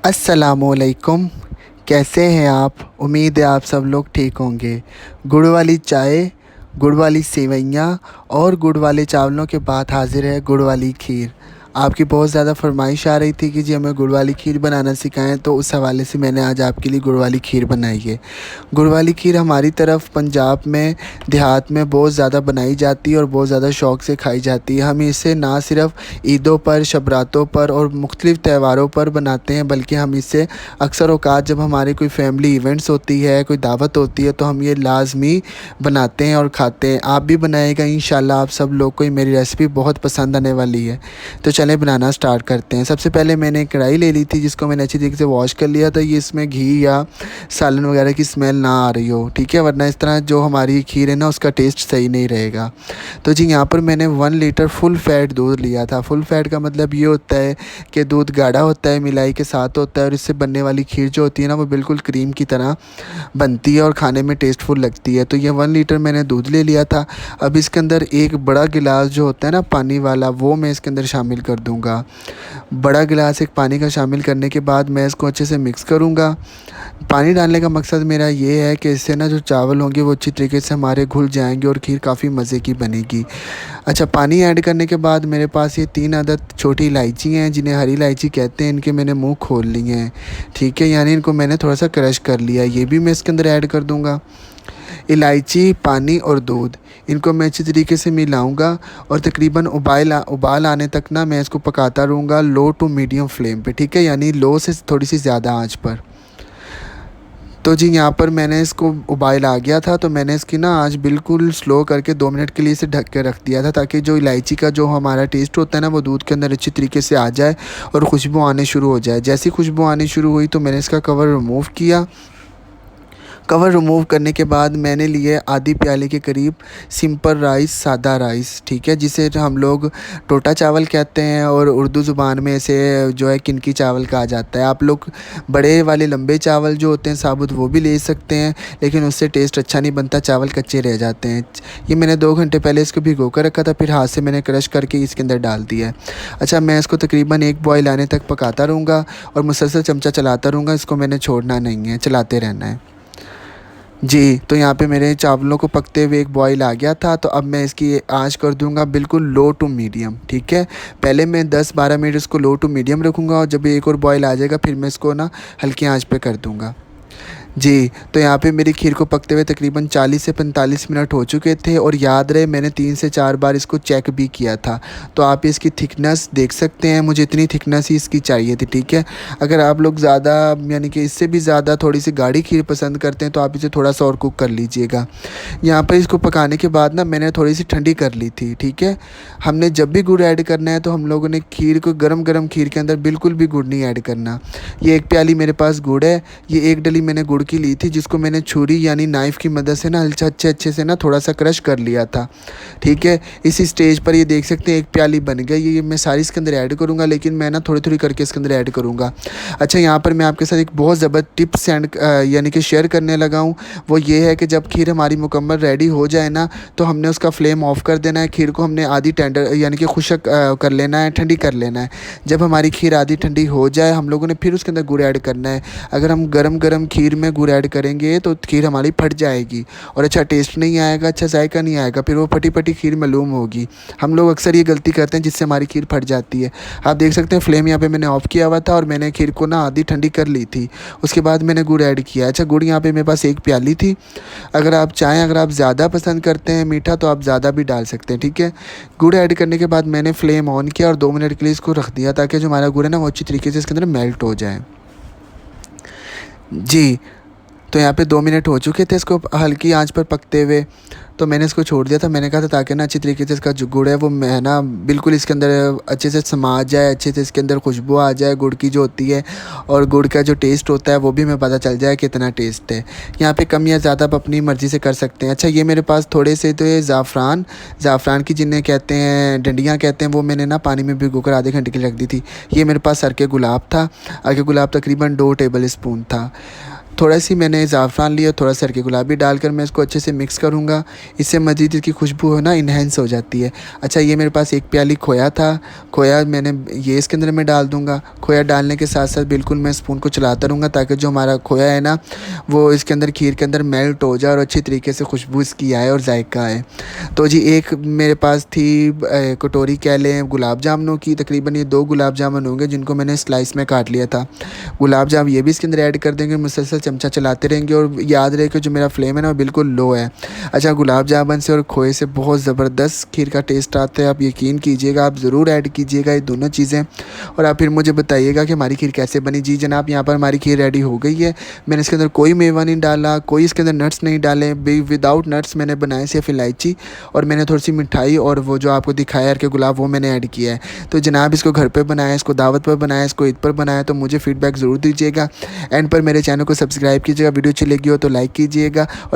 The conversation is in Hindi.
अस्सलामुअलैकुम। कैसे हैं आप? उम्मीद है आप सब लोग ठीक होंगे। गुड़ वाली चाय, गुड़ वाली सेवइयाँ और गुड़ वाले चावलों के बाद हाजिर है गुड़ वाली खीर। आपकी बहुत ज़्यादा फरमाइश आ रही थी कि जी हमें गुड़ वाली खीर बनाना सिखाएं, तो उस हवाले से मैंने आज आपके लिए गुड़ वाली खीर बनाई है। गुड़ वाली खीर हमारी तरफ पंजाब में देहात में बहुत ज़्यादा बनाई जाती है और बहुत ज़्यादा शौक़ से खाई जाती है। हम इसे ना सिर्फ़ ईदों पर, शबरातों पर और मुख्तलिफ़ त्योहारों पर बनाते हैं, बल्कि हम इसे अक्सर औक़ात जब हमारी कोई फ़ैमिली इवेंट्स होती है, कोई दावत होती है, तो हम ये लाज़मी बनाते हैं और खाते हैं। आप भी बनाइएगा इंशाल्लाह। आप सब लोग को मेरी रेसिपी बहुत पसंद आने वाली है। तो चलें बनाना स्टार्ट करते हैं। सबसे पहले मैंने एक कढ़ाई ले ली थी, जिसको मैंने अच्छी तरीके से वॉश कर लिया था। ये इसमें घी या सालन वगैरह की स्मेल ना आ रही हो, ठीक है, वरना इस तरह जो हमारी खीर है ना उसका टेस्ट सही नहीं रहेगा। तो जी यहाँ पर मैंने 1 लीटर फुल फैट दूध लिया था। फुल फैट का मतलब ये होता है कि दूध गाढ़ा होता है, मिलाई के साथ होता है, और इससे बनने वाली खीर जो होती है ना वो बिल्कुल क्रीम की तरह बनती है और खाने में टेस्टफुल लगती है। तो ये 1 लीटर मैंने दूध ले लिया था। अब इसके अंदर एक बड़ा गिलास जो होता है ना पानी वाला, वो मैं इसके अंदर शामिल कर दूंगा। बड़ा गिलास एक पानी का शामिल करने के बाद मैं इसको अच्छे से मिक्स करूंगा। पानी डालने का मकसद मेरा ये है कि इससे ना जो चावल होंगे वो अच्छी तरीके से हमारे घुल जाएंगे और खीर काफ़ी मज़े की बनेगी। अच्छा, पानी ऐड करने के बाद मेरे पास ये 3 अदद छोटी इलायची हैं, जिन्हें हरी इलायची कहते हैं। इनके मैंने मुंह खोल लिए हैं, ठीक है, यानी इनको मैंने थोड़ा सा क्रश कर लिया। ये भी मैं इसके अंदर ऐड कर दूँगा। इलायची, पानी और दूध, इनको मैं अच्छी तरीके से मिलाऊंगा और तकरीबन उबाल आने तक ना मैं इसको पकाता रहूँगा लो टू मीडियम फ्लेम पे, ठीक है, यानी लो से थोड़ी सी ज़्यादा आंच पर। तो जी यहाँ पर मैंने इसको उबाल आ गया था, तो मैंने इसकी ना आंच बिल्कुल स्लो करके 2 मिनट के लिए इसे ढक के रख दिया था, ताकि जो इलायची का जो हमारा टेस्ट होता है ना वो दूध के अंदर अच्छी तरीके से आ जाए और खुशबू आने शुरू हो जाए। जैसी खुशबू आनी शुरू हुई तो मैंने इसका कवर रिमूव किया। कवर रिमूव करने के बाद मैंने लिए आधी प्याली के करीब सिंपल राइस, सादा राइस, ठीक है, जिसे हम लोग टोटा चावल कहते हैं और उर्दू ज़ुबान में इसे जो है किनकी चावल कहा जाता है। आप लोग बड़े वाले लंबे चावल जो होते हैं साबुत वो भी ले सकते हैं, लेकिन उससे टेस्ट अच्छा नहीं बनता, चावल कच्चे रह जाते हैं। ये मैंने 2 घंटे पहले इसको भिगो कर रखा था, फिर हाथ से मैंने क्रश करके इसके अंदर डाल दिया है। अच्छा, मैं इसको तकरीबन 1 बॉयल आने तक पकाता रहूँगा और मुसलसल चमचा चलाता रहूँगा। इसको मैंने छोड़ना नहीं है, चलाते रहना है जी। तो यहाँ पे मेरे चावलों को पकते हुए 1 बॉयल आ गया था, तो अब मैं इसकी आंच कर दूंगा बिल्कुल लो टू मीडियम, ठीक है। पहले मैं 10-12 मिनट इसको लो टू मीडियम रखूँगा और जब एक और बॉयल आ जाएगा फिर मैं इसको ना हल्की आंच पे कर दूँगा जी। तो यहाँ पे मेरी खीर को पकते हुए तकरीबन 40 से 45 मिनट हो चुके थे, और याद रहे मैंने 3 से 4 बार इसको चेक भी किया था। तो आप इसकी थिकनेस देख सकते हैं, मुझे इतनी थिकनेस ही इसकी चाहिए थी, ठीक है। अगर आप लोग ज़्यादा यानी कि इससे भी ज़्यादा थोड़ी सी गाढ़ी खीर पसंद करते हैं तो आप इसे थोड़ा सा और कुक कर लीजिएगा। यहाँ पर इसको पकाने के बाद ना मैंने थोड़ी सी ठंडी कर ली थी, ठीक है। हमने जब भी गुड़ ऐड करना है तो हम लोगों ने खीर को गरम गरम खीर के अंदर बिल्कुल भी गुड़ नहीं ऐड करना। ये 1 प्याली मेरे पास गुड़ है, ये 1 डली मैंने गुड़ की ली थी, जिसको मैंने छुरी यानी नाइफ़ की मदद से ना अच्छे से ना थोड़ा सा क्रश कर लिया था, ठीक है। इसी स्टेज पर ये देख सकते हैं 1 प्याली बन गई। ये मैं सारी इसके अंदर ऐड करूँगा, लेकिन मैं ना थोड़ी थोड़ी करके इसके अंदर ऐड करूँगा। अच्छा, यहाँ पर मैं आपके साथ एक बहुत ज़बरदस्त टिप्स एंड यानी कि शेयर करने लगा हूँ। वो ये है कि जब खीर हमारी मुकम्मल रेडी हो जाए ना तो हमने उसका फ्लेम ऑफ कर देना है। खीर को हमने आधी टेंडर यानी कि खुशक कर लेना है, ठंडी कर लेना है। जब हमारी खीर आधी ठंडी हो जाए हम लोगों ने फिर उसके अंदर गुड़ ऐड करना है। अगर हम गरम गरम खीर में गुड़ ऐड करेंगे तो खीर हमारी फट जाएगी और अच्छा टेस्ट नहीं आएगा, अच्छा जायका नहीं आएगा, फिर वो फटी फटी खीर मालूम होगी। हम लोग अक्सर ये गलती करते हैं जिससे हमारी खीर फट जाती है। आप देख सकते हैं फ्लेम यहाँ पे मैंने ऑफ़ किया हुआ था और मैंने खीर को ना आधी ठंडी कर ली थी। उसके बाद मैंने गुड़ ऐड किया। अच्छा, गुड़ यहाँ पे मेरे पास 1 प्याली थी। अगर आप चाहें, अगर आप ज़्यादा पसंद करते हैं मीठा तो आप ज़्यादा भी डाल सकते हैं, ठीक है। गुड़ ऐड करने के बाद मैंने फ्लेम ऑन किया और 2 मिनट के लिए इसको रख दिया, ताकि जो हमारा गुड़ है ना वो अच्छी तरीके से इसके अंदर मेल्ट हो जाए जी। तो यहाँ पे 2 मिनट हो चुके थे इसको हल्की आंच पर पकते हुए, तो मैंने इसको छोड़ दिया था। मैंने कहा था ताकि ना अच्छी तरीके से इसका जो गुड़ है वो मैं ना बिल्कुल इसके अंदर अच्छे से समा जाए, अच्छे से इसके अंदर खुशबू आ जाए गुड़ की जो होती है, और गुड़ का जो टेस्ट होता है वो भी हमें पता चल जाए कितना टेस्ट है। यहाँ पे कम या ज़्यादा आप अपनी मर्ज़ी से कर सकते हैं। अच्छा, ये मेरे पास थोड़े से तो ये ज़ाफ़रान की जिन्हें कहते हैं डंडियाँ कहते हैं, वो मैंने ना पानी में भिगोकर आधे घंटे के लिए रख दी थी। ये मेरे पास सर के गुलाब था। आगे गुलाब तकरीबन 2 टेबल स्पून था। थोड़ा सी मैंने ज़ाफ़रान लिया, थोड़ा सा हल्के गुलाबी डालकर मैं इसको अच्छे से मिक्स करूँगा। इससे मज़ीद इसकी खुशबू है ना इन्हेंस हो जाती है। अच्छा, ये मेरे पास 1 प्याली खोया था, खोया मैंने ये इसके अंदर मैं डाल दूँगा। खोया डालने के साथ-साथ बिल्कुल मैं स्पून को चलाता रहूँगा ताकि जो हमारा खोया है ना, वो इसके अंदर खीर के अंदर मेल्ट हो जाए और अच्छी तरीके से खुशबू इसकी आए और जायका आए। तो जी एक मेरे पास थी कटोरी कह लें गुलाब जामुनों की, तकरीबन ये 2 गुलाब जामुन होंगे जिनको मैंने स्लाइस में काट लिया था। गुलाब जामुन ये भी इसके अंदर ऐड कर देंगे, मुसलसल चमचा चलाते रहेंगे और याद रहे कि जो मेरा फ्लेम है ना वो बिल्कुल लो है। अच्छा, गुलाब जामुन से और खोए से बहुत ज़बरदस्त खीर का टेस्ट आता है, आप यकीन कीजिएगा, आप ज़रूर ऐड कीजिएगा ये दोनों चीज़ें और आप फिर मुझे बताइएगा कि हमारी खीर कैसे बनी। जी जनाब, यहाँ पर हमारी खीर रेडी हो गई है। मैंने इसके अंदर कोई मेवा नहीं डाला, कोई इसके अंदर नट्स नहीं डाले, विदाउट नट्स मैंने बनाए सिर्फ इलायची और मैंने थोड़ी सी मिठाई और वो जो आपको दिखाया यार के गुलाब वो मैंने ऐड किया है। तो जनाब इसको घर पे बनाया, इसको दावत पर बनाया, इसको ईद पर बनाया, तो मुझे फ़ीडबैक ज़रूर दीजिएगा। एंड पर मेरे चैनल को सब्सक्राइब कीजिएगा, वीडियो अच्छी लगी हो तो लाइक कीजिएगा और